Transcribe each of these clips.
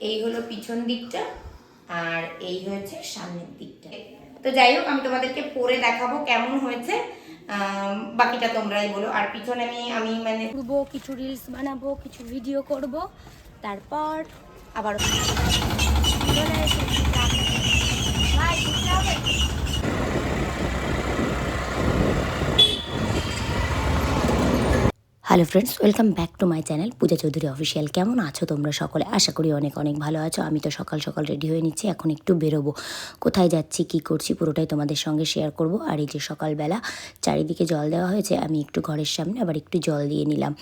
এই হলো পিছন দিকটা আর এই হয়েছে সামনের দিকটা। তো যাই হোক, আমি তোমাদেরকে পরে দেখাবো কেমন হয়েছে, বাকিটা তোমরাই বলো। আর পিছনে আমি মানে ঘুরবো, কিছু রিলস বানাবো, কিছু ভিডিও করব, তারপর আবার hello friends, welcome back to my channel Puja Chowdhury official. কেমন আছো তোমরা সকলে? আশা করি অনেক অনেক ভালো আছো। আমি তো সকাল সকাল রেডি হয়ে নিচ্ছি, এখন একটু বেরোবো। কোথায় যাচ্ছি, কি করছি পুরোটাই তোমাদের সঙ্গে শেয়ার করব। আর এই যে সকালবেলা চারিদিকে জল দেওয়া হয়েছে, আমি একটু ঘরের সামনে আবার একটু জল দিয়ে নিলাম।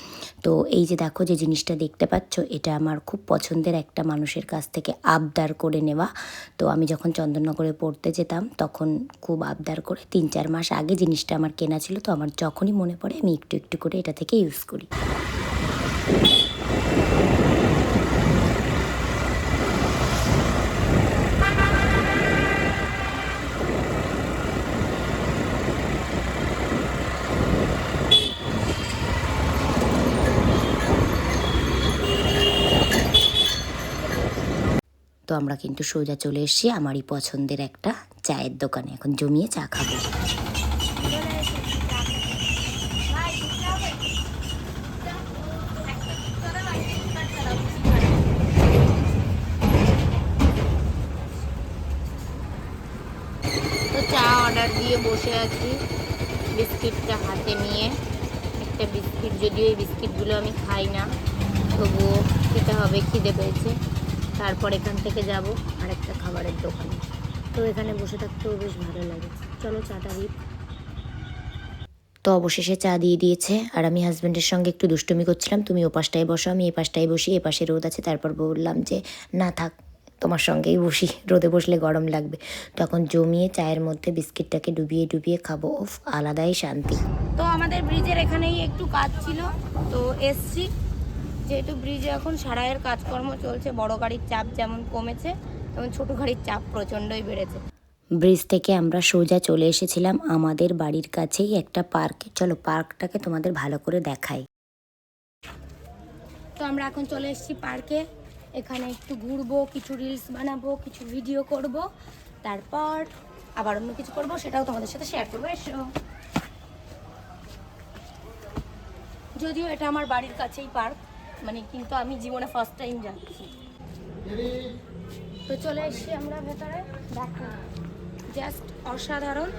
তো এই যে দেখো যে জিনিসটা দেখতে পাচ্ছ, এটা আমার খুব পছন্দের একটা মানুষের কাছ থেকে আবদার করে নেওয়া। তো আমি যখন চন্দননগরে পড়তে যেতাম তখন খুব আবদার করে 3-4 মাস আগে জিনিসটা আমার কেনা ছিল। তো আমার যখনই মনে পড়ে আমি একটু একটু করে এটা থেকে ইউজ করি। তো আমরা কিন্তু সোজা চলে এসেছি আমারই পছন্দের একটা চায়ের দোকানে, এখন জমিয়ে চা খাবো। তো চা অর্ডার দিয়ে বসে আছি, বিস্কিটটা হাতে নিয়ে। একটা বিস্কিট, যদিও এই বিস্কিটগুলো আমি খাই না, তবুও খেতে হবে, খিদে পেয়েছে। তারপর এখান থেকে যাব আরেকটা খাবারের দোকানে। তো এখানে বসে থাকতেও বেশ ভালো লাগে। চলো চাটা দিই। তো অবশেষে চা দিয়ে দিয়েছে, আর আমি হাজব্যান্ডের সঙ্গে একটু দুষ্টুমি করছিলাম, তুমি ও পাশটায় বসো, আমি এই পাশটায় বসি, এ পাশে রোদ আছে। তারপর বললাম যে না থাক, তোমার সঙ্গেই বসি, রোদে বসলে গরম লাগবে। তখন জমিয়ে চায়ের মধ্যে বিস্কিটটাকে ডুবিয়ে ডুবিয়ে খাবো, উফ আলাদাই শান্তি। তো আমাদের ব্রিজের এখানেই একটু কাজ ছিল, তো এসছি। যেহেতু ব্রিজে এখন সারাইয়ের কাজকর্ম চলছে, বড় গাড়ির চাপ যেমন কমেছে তেমন ছোটো গাড়ির চাপ প্রচণ্ডই বেড়েছে। ব্রিজ থেকে আমরা সোজা চলে এসেছিলাম আমাদের বাড়ির কাছেই একটা পার্কে। চলো পার্কটাকে তোমাদের ভালো করে দেখাই। তো আমরা এখন চলে এসেছি পার্কে, এখানে একটু ঘুরবো, কিছু রিলস বানাবো, কিছু ভিডিও করব, তারপর আবার অন্য কিছু করব, সেটাও তোমাদের সাথে শেয়ার করবো। এসো। যদিও এটা আমার বাড়ির কাছেই পার্ক, মানে কিন্তু আমি জীবনে ফার্স্ট টাইম যাচ্ছি। তো চলে এসেছি আমরা ভেতরে, দেখো জাস্ট অসাধারণ।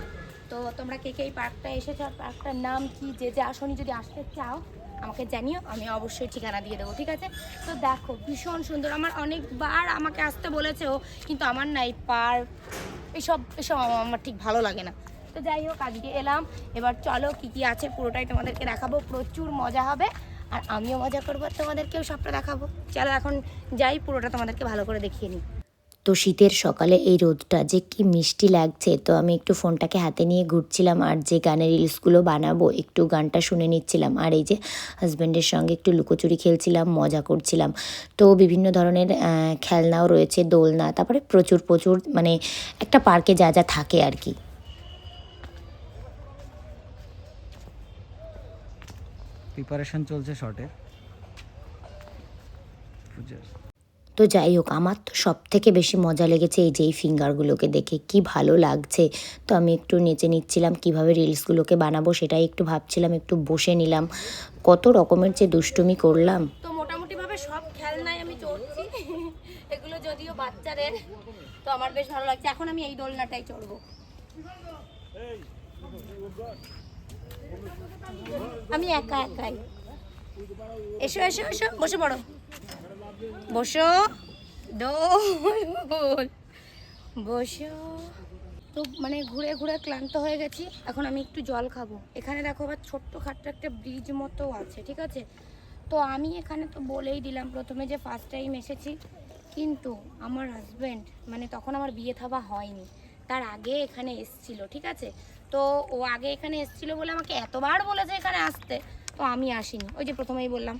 তো তোমরা কে কে এই পার্কটা এসেছো, আর পার্কটার নাম কি, যে যে আসনি যদি আসতে চাও আমাকে জানিও, আমি অবশ্যই ঠিকানা দিয়ে দেবো, ঠিক আছে? তো দেখো ভীষণ সুন্দর, আমার অনেকবার আমাকে আসতে বলেছেও, কিন্তু আমার না এই পার্ক এসব এসব আমার ঠিক ভালো লাগে না। তো যাই হোক, আজকে এলাম। এবার চলো কি কি আছে পুরোটাই তোমাদেরকে দেখাবো, প্রচুর মজা হবে, আর আমিও মজা করবো, তোমাদেরকেও সবটা দেখাবো। চলো এখন যাই, পুরোটা তোমাদেরকে ভালো করে দেখিয়ে নিই। তো শীতের সকালে এই রোদটা যে কি মিষ্টি লাগছে। তো আমি একটু ফোনটাকে হাতে নিয়ে ঘুরছিলাম, আর যে গানের রিলসগুলো বানাবো একটু গানটা শুনে নিচ্ছিলাম, আর এই যে হাজব্যান্ডের সঙ্গে একটু লুকোচুরি খেলছিলাম, মজা করছিলাম। তো বিভিন্ন ধরনের খেলনাও রয়েছে, দোলনা, তারপরে প্রচুর প্রচুর মানে একটা পার্কে যা যা থাকে আর কি। প্রিপারেশন চলছে শর্টের পূজার। তো যাই হোক, আমার তো সব থেকে বেশি মজা লেগেছে এই যে এই ফিঙ্গারগুলোকে দেখে, কি ভালো লাগছে। তো আমি একটু নেচে নিচ্ছিলাম, কিভাবে রিলসগুলোকে বানাবো সেটাই একটু ভাবছিলাম, একটু বসে নিলাম, কত রকমের যে দুষ্টুমি করলাম। তো মোটামুটিভাবে সব খেলনায় আমি চড়ছি, এগুলো যদিও বাচ্চাদের, তো আমার বেশ ভালো লাগছে। এখন আমি এই দোলনাটাই চড়বো, আমি একা একাই। এসো এসো এসো, বসে পড়ো, বসো, দোল বসো। তো মানে ঘুরে ঘুরে ক্লান্ত হয়ে গেছি, এখন আমি একটু জল খাবো। এখানে দেখো আবার ছোট্ট খাট্ট একটা ব্রিজ মতো আছে, ঠিক আছে? তো আমি এখানে তো বলেই দিলাম প্রথমে যে ফার্স্ট টাইম এসেছি, কিন্তু আমার হাজব্যান্ড মানে তখন আমার বিয়ে থাবা হয়নি, তার আগে এখানে এসছিল, ঠিক আছে? তো ও আগে এখানে এসছিল বলে আমাকে এতবার বলেছে এখানে আসতে, তো আমি আসিনি। ওই যে প্রথমেই বললাম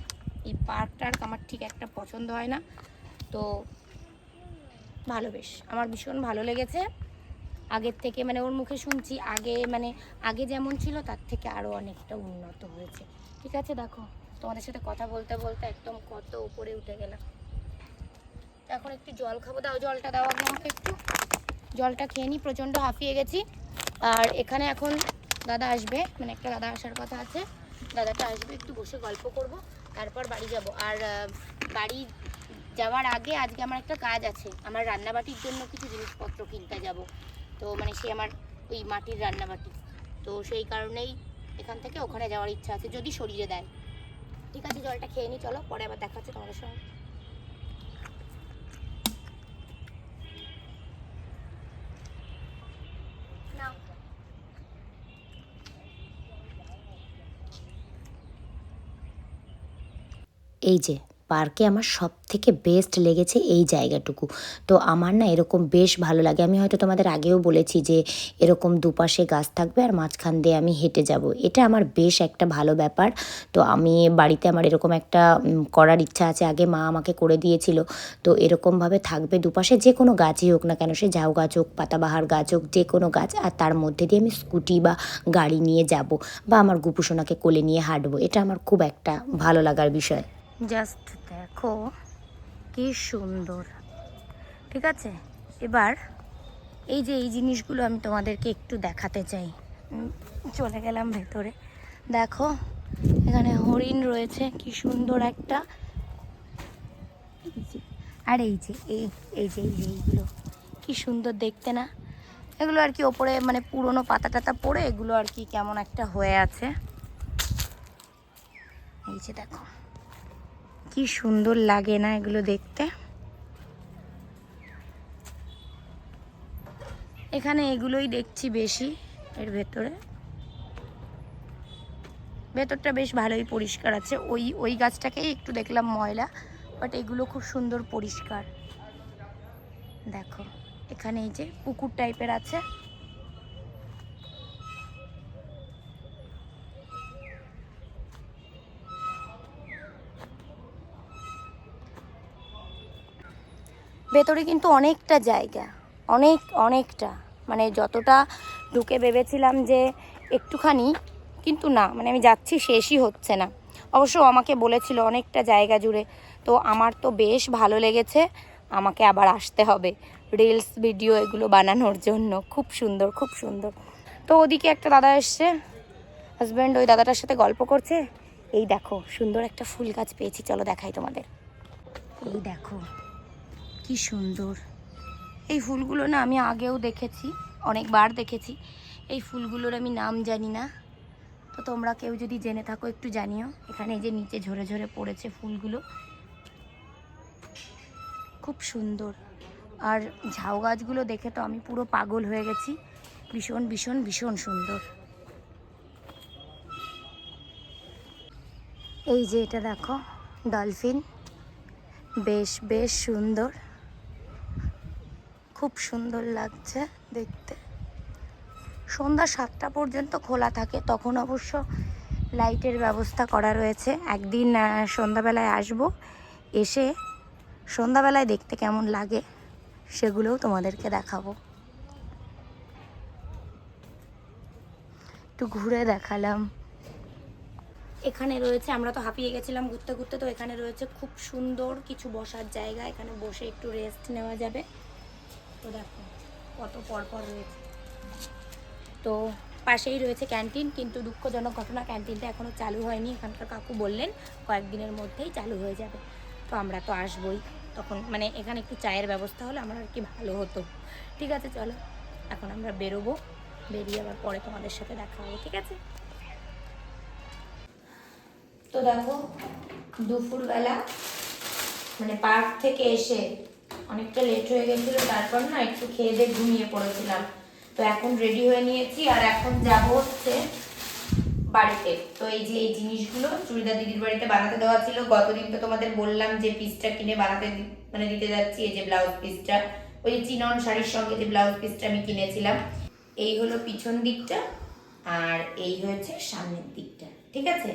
এই পার্কটার আমার ঠিক একটা পছন্দ হয় না। তো ভালো, বেশ আমার ভীষণ ভালো লেগেছে আগের থেকে, মানে ওর মুখে শুনছি আগে মানে আগে যেমন ছিল তার থেকে আরও অনেকটা উন্নত হয়েছে, ঠিক আছে? দেখো তোমাদের সাথে কথা বলতে বলতে একদম কত উপরে উঠে গেলাম। এখন একটু জল খাবো। দাও জলটা, দাও আপনি আমাকে একটু জলটা খেয়ে নিই, প্রচণ্ড হাঁপিয়ে গেছি। আর এখানে এখন দাদা আসবে, মানে একটা দাদা আসার কথা আছে, দাদাটা আসবে, একটু বসে গল্প করব, তারপর বাড়ি যাব। আর বাড়ি যাওয়ার আগে আজকে আমার একটা কাজ আছে, আমার রান্নাবাটির জন্য কিছু জিনিসপত্র কিনতে যাব। তো মানে সে আমার ওই মাটির রান্নাবাটি, তো সেই কারণেই এখান থেকে ওখানে যাওয়ার ইচ্ছা আছে, যদি শরীরে দেয়। ঠিক আছে, জলটা খেয়ে নিই, চলো পরে আবার দেখা হচ্ছে তোমাদের সঙ্গে। এই যে পার্কে আমার সব থেকে বেস্ট লেগেছে এই জায়গাটুকু। তো আমার না এরকম বেশ ভালো লাগে। আমি হয়তো তোমাদের আগেও বলেছি যে এরকম দুপাশে গাছ থাকবে আর মাঝখান দিয়ে আমি হেঁটে যাব, এটা আমার বেশ একটা ভালো ব্যাপার। তো আমি বাড়িতে আমার এরকম একটা করার ইচ্ছা আছে, আগে মা আমাকে করে দিয়েছিল। তো এরকমভাবে থাকবে দুপাশে, যে কোনো গাছই হোক না কেন, সে ঝাউ গাছ হোক, পাতাবাহার গাছ হোক, যে কোনো গাছ, আর তার মধ্যে দিয়ে আমি স্কুটি বা গাড়ি নিয়ে যাব, বা আমার গুপুসোনাকে কোলে নিয়ে হাঁটবো। এটা আমার খুব একটা ভালো লাগার বিষয়। জাস্ট দেখো কি সুন্দর। ঠিক আছে, এবার এই যে এই জিনিসগুলো আমি তোমাদেরকে একটু দেখাতে চাই। চলে গেলাম ভেতরে, দেখো এখানে হরিণ রয়েছে, কি সুন্দর একটা। আর এই যে এইগুলো কি সুন্দর দেখতে না? এগুলো আর কি ওপরে মানে পুরনো পাতা টাতা পড়ে এগুলো আর কি কেমন একটা হয়ে আছে। এই যে দেখো কি সুন্দর লাগে না এগুলো দেখতে? এখানে এগুলোই দেখছি বেশি। এর ভেতরটা বেশ ভালোই পরিষ্কার আছে। ওই গাছটাকেই একটু দেখলাম ময়লা, বাট এগুলো খুব সুন্দর পরিষ্কার। দেখো এখানে এই যে পুকুর টাইপের আছে। ভেতরে কিন্তু অনেকটা জায়গা, অনেকটা, মানে যতটা ঢুকে ভেবেছিলাম যে একটুখানি, কিন্তু না, মানে আমি যাচ্ছি শেষই হচ্ছে না। অবশ্য আমাকে বলেছিল অনেকটা জায়গা জুড়ে, তো আমার তো বেশ ভালো লেগেছে। আমাকে আবার আসতে হবে রিলস ভিডিও এগুলো বানানোর জন্য। খুব সুন্দর, খুব সুন্দর। তো ওদিকে একটা দাদা এসছে, হাজব্যান্ড, ওই দাদাটার সাথে গল্প করছে। এই দেখো সুন্দর একটা ফুল গাছ পেয়েছি, চলো দেখাই তোমাদের। এই দেখো কি সুন্দর এই ফুলগুলো না, আমি আগেও দেখেছি, অনেকবার দেখেছি। এই ফুলগুলোর আমি নাম জানি না, তো তোমরা কেউ যদি জেনে থাকো একটু জানিও। এখানে এই যে নিচে ঝরে ঝরে পড়েছে ফুলগুলো, খুব সুন্দর। আর ঝাউ গাছগুলো দেখে তো আমি পুরো পাগল হয়ে গেছি, ভীষণ ভীষণ ভীষণ সুন্দর। এই যে এটা দেখো ডলফিন, বেশ বেশ সুন্দর, খুব সুন্দর লাগছে দেখতে। সন্ধ্যা 7টা পর্যন্ত খোলা থাকে, তখন অবশ্য লাইটের ব্যবস্থা করা রয়েছে। একদিন সন্ধ্যাবেলায় আসবো, এসে সন্ধ্যাবেলায় দেখতে কেমন লাগে সেগুলোও তোমাদেরকে দেখাবো। একটু ঘুরে দেখালাম। এখানে রয়েছে, আমরা তো হাঁপিয়ে গেছিলাম ঘুরতে ঘুরতে, তো এখানে রয়েছে খুব সুন্দর কিছু বসার জায়গা, এখানে বসে একটু রেস্ট নেওয়া যাবে। তো দেখো কত পরপর রয়েছে। তো পাশেই রয়েছে ক্যান্টিন, কিন্তু দুঃখজনক ঘটনা, ক্যান্টিনটা এখনও চালু হয়নি। এখানকার কাকু বললেন কয়েকদিনের মধ্যেই চালু হয়ে যাবে। তো আমরা তো আসবোই, তখন মানে এখানে একটু চায়ের ব্যবস্থা হলে আমার আর কি ভালো হতো। ঠিক আছে চলো, এখন আমরা বেরোবো, বেরিয়ে আবার পরে তোমাদের সাথে দেখা হবে, ঠিক আছে? তো দেখো দুপুরবেলা মানে পার্ক থেকে এসে অনেকটা লেট হয়ে গেছিলো, তারপর না একটু খেয়ে দিয়ে ঘুমিয়ে পড়েছিলাম। তো এখন রেডি হয়ে নিয়েছি, আর এখন যাব হচ্ছে বাড়িতে। তো এই যে এই জিনিসগুলো চুড়িদার দিদির বাড়িতে বানাতে দেওয়া ছিল, গতদিন তো তোমাদের বললাম যে পিসটা কিনে বানাতে মানে দিতে যাচ্ছি। এই যে ব্লাউজ পিসটা, ওই চিনন শাড়ির সঙ্গে যে ব্লাউজ পিসটা আমি কিনেছিলাম। এই হলো পিছন দিকটা, আর এই হয়েছে সামনের দিকটা, ঠিক আছে?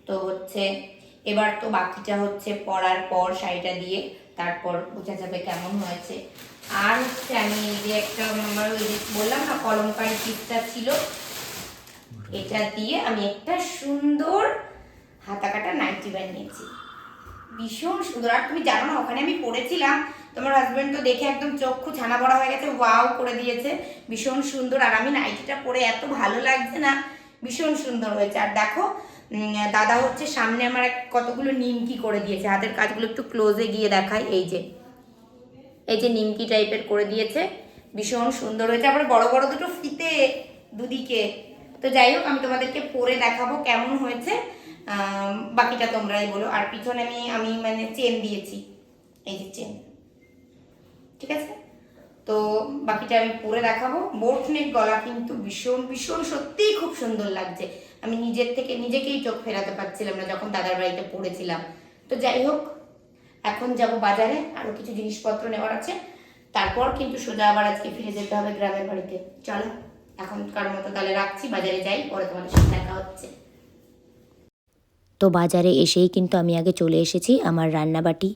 তো হচ্ছে এবার তো বাকিটা হচ্ছে পরার পর শাড়িটা দিয়ে তারপর বোঝা যাবে কেমন হয়েছে। আর হচ্ছে আমি এই যে একটা আমার ওই যে বললাম না কলমকারি পিসটা ছিল, এটা দিয়ে আমি একটা সুন্দর হাতা কাটা নাইটি বানিয়েছি। ভীষণ সুন্দর। আর তুমি জানো না, ওখানে আমি পড়েছিলাম, তোমার হাজবেন্ড তো দেখে একদম চক্ষু ছানা বড়া হয়ে গেছে, ওয়াও করে দিয়েছে, ভীষণ সুন্দর। আর আমি নাইটিটা পরে এত ভালো লাগছে না, ভীষণ সুন্দর হয়েছে। আর দেখো দাদা হচ্ছে সামনে আমার কতগুলো নিমকি করে দিয়েছে, হাতের কাজগুলো একটু ক্লোজে গিয়ে দেখায়, এই যে নিমকি টাইপের করে দিয়েছে, ভীষণ সুন্দর হয়েছে। আবার বড় বড় দুটো ফিতে দুদিকে। তো যাই হোক, আমি তোমাদেরকে পরে দেখাবো কেমন হয়েছে, বাকিটা তোমরাই বলো। আর পিছনে আমি মানে চেন দিয়েছি, এই যে চেন, ঠিক আছে। তো বাকিটা আমি পরে দেখাবো। বোট নেক গলা কিন্তু ভীষণ ভীষণ সত্যিই খুব সুন্দর লাগছে। আমি নিজের থেকে নিজেকেই চোখ ফেরাতে পারছিলাম না যখন দাদার বাড়িতে পড়েছিলাম। তো যাই হোক, এখন যাব বাজারে, আরও কিছু জিনিসপত্র নেওয়ার আছে, তারপর কিন্তু সোজা আবার আজকে ফিরে যেতে হবে গ্রামের বাড়িতে। চলো এখনকার মতো তাহলে রাখছি, বাজারে যাই, পরে তোমাদের সাথে দেখা হচ্ছে। তো বাজারে এসেই কিন্তু আমি আগে চলে এসেছি আমার রান্নাবাটি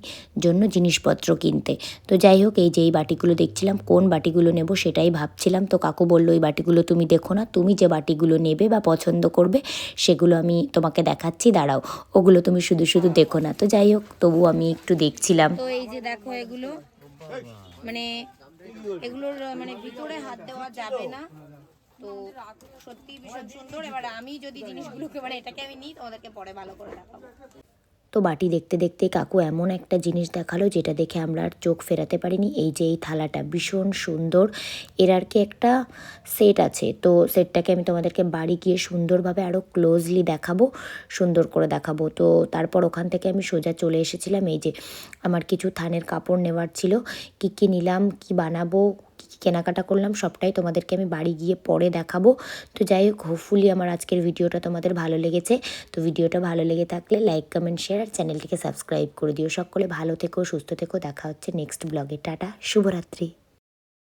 জন্য জিনিসপত্র কিনতে। তো যাই হোক, এই যে এই বাটিগুলো দেখছিলাম, কোন বাটিগুলো নেব সেটাই ভাবছিলাম। তো কাকু বললো এই বাটিগুলো তুমি দেখো না, তুমি যে বাটিগুলো নেবে বা পছন্দ করবে সেগুলো আমি তোমাকে দেখাচ্ছি, দাঁড়াও, ওগুলো তুমি শুধু শুধু দেখো না। তো যাই হোক, তবু আমি একটু দেখছিলাম। তো এই যে দেখো, এগুলো মানে এগুলোর মানে ভিতরে হাত দেওয়া যাবে না, তো সত্যি ভীষণ সুন্দর। এবার আমি যদি জিনিসগুলোকে মানে এটাকে আমি নিই, তোমাদেরকে পরে ভালো করে দেখাবো। তো বাটি দেখতে দেখতে কাকু এমন একটা জিনিস দেখালো যেটা দেখে আমরা আর চোখ ফেরাতে পারিনি। এই যে এই থালাটা ভীষণ সুন্দর, এর আর কি একটা সেট আছে, তো সেটটাকে আমি তোমাদেরকে বাড়ি গিয়ে সুন্দরভাবে আরও ক্লোজলি দেখাবো, সুন্দর করে দেখাবো। তো তারপর ওখান থেকে আমি সোজা চলে এসেছিলাম, এই যে আমার কিছু থানের কাপড় নেওয়ার ছিল, কী কী নিলাম, কি বানাবো, কী কী কেনাকাটা করলাম, সবটাই তোমাদেরকে আমি বাড়ি গিয়ে পরে দেখাবো। তো যাই হোক, হোপফুলি আমার আজকের ভিডিওটা তোমাদের ভালো লেগেছে। তো ভিডিওটা ভালো লেগে থাকলে লাইক, কমেন্ট, শেয়ার আর চ্যানেলটিকে সাবস্ক্রাইব করে দিও। সকলে ভালো থেকো, সুস্থ থেকো, দেখা হচ্ছে নেক্সট ব্লগে। টাটা, শুভরাত্রি।